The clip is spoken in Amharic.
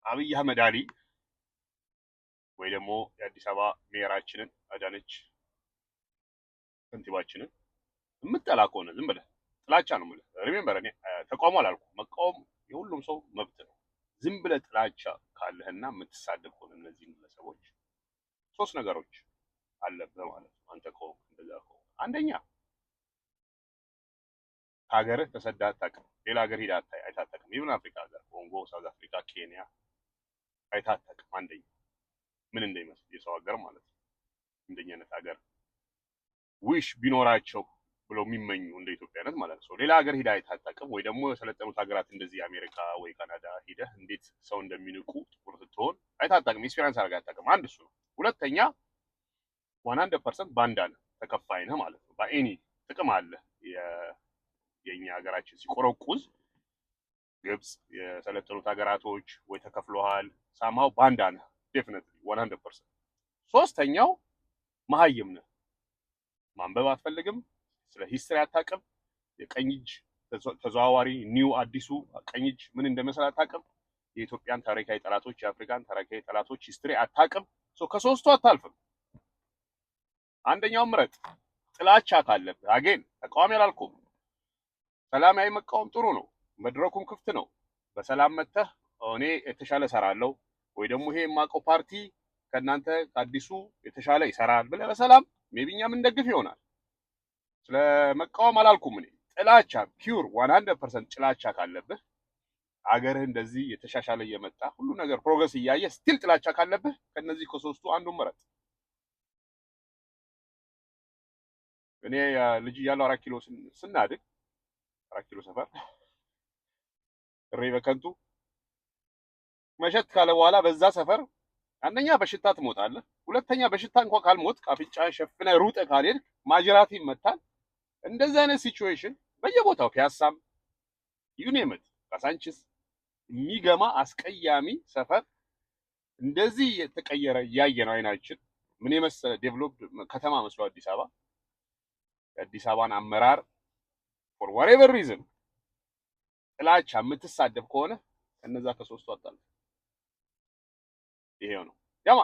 አብይ አህመድ አሊ ወይ ደግሞ የአዲስ አበባ ሜየራችንን አዳነች ከንቲባችንን የምጠላ ከሆነ ዝም ብለህ ጥላቻ ነው የምልህ። ሪሜምበር እኔ ተቃውሞ አላልኩም። መቃወም የሁሉም ሰው መብት ነው። ዝም ብለህ ጥላቻ ካለህና የምትሳደብ ከሆነ እነዚህ ግለሰቦች ሶስት ነገሮች አለብህ ማለት ነው። አንተ ከሆንክ እንደዛ ከሆንክ አንደኛ ከሀገርህ ተሰደህ አታውቅም። ሌላ ሀገር ሄደህ አይተህ አታውቅም። ኢቭን አፍሪካ ሀገር ኮንጎ፣ ሳውዝ አፍሪካ፣ ኬንያ አይተህ አታውቅም። አንደኛ ምን እንደሚመስል የሰው ሀገር ማለት ነው። እንደኛ አይነት ሀገር ዊሽ ቢኖራቸው ብለው የሚመኙ እንደ ኢትዮጵያነት ማለት ነው። ሌላ ሀገር ሄደህ አይተህ አታውቅም። ወይ ደግሞ የሰለጠኑት ሀገራት እንደዚህ አሜሪካ ወይ ካናዳ ሄደህ እንዴት ሰው እንደሚንቁ ጥቁር ስትሆን አይተህ አታውቅም። ኤክስፒሪየንስ አድርገህ አታውቅም። አንድ እሱ ነው። ሁለተኛ 100% ባንዳ ነህ፣ ተከፋይ ነህ ማለት ነው። በኤኒ ጥቅም አለ የኛ ሀገራችን ሲቆረቁዝ ግብጽ የሰለጠኑት ሀገራቶች ወይ ተከፍለዋል ሳማው ባንዳ ነህ ዴፊኒትሊ 100%። ሶስተኛው መሀይም ነህ፣ ማንበብ አትፈልግም፣ ስለ ሂስትሪ አታውቅም፣ የቀኝ እጅ ተዘዋዋሪ ኒው አዲሱ ቀኝ እጅ ምን እንደመሰለ አታውቅም፣ የኢትዮጵያን ታሪካዊ ጠላቶች የአፍሪካን ታሪካዊ ጠላቶች ሂስትሪ አታውቅም። ከሶስቱ አታልፍም። አንደኛው ምረጥ። ጥላቻ ካለብህ አጌን ተቃዋሚ አላልኩም። ሰላማዊ መቃወም ጥሩ ነው። መድረኩም ክፍት ነው። በሰላም መተህ እኔ የተሻለ እሰራለሁ ወይ ደግሞ ይሄ የማውቀው ፓርቲ ከእናንተ ከአዲሱ የተሻለ ይሰራል ብለህ በሰላም ሜቢ እኛም እንደግፍ ይሆናል። ስለ መቃወም አላልኩም እኔ። ጥላቻ ፒውር 100% ጥላቻ ካለብህ አገርህ እንደዚህ የተሻሻለ እየመጣ ሁሉ ነገር ፕሮግረስ እያየ ስቲል ጥላቻ ካለብህ ከነዚህ ከሶስቱ አንዱን ምረጥ። እኔ ልጅ እያለሁ 4 ኪሎ ስናድግ 4 ኪሎ ሰፈር እሬ በከንቱ መሸት ካለ በኋላ በዛ ሰፈር አንደኛ በሽታ ትሞታለህ፣ ሁለተኛ በሽታ እንኳን ካልሞት አፍንጫህን ሸፍነህ ሩጠህ ካልሄድክ ማጅራት ይመታል። እንደዚህ አይነት ሲቹዌሽን በየቦታው ፒያሳም ዩኔምት ካሳንቺስ የሚገማ አስቀያሚ ሰፈር እንደዚህ የተቀየረ እያየ ነው አይናችን። ምን የመሰለ ዴቨሎፕድ ከተማ መስሎ አዲስ አበባ የአዲስ አበባን አመራር ፎር ዋትኤቨር ሪዝን ጥላቻ የምትሳደብ ከሆነ ከነዛ ከሶስቱ አጣል ይሄው ነው ያማ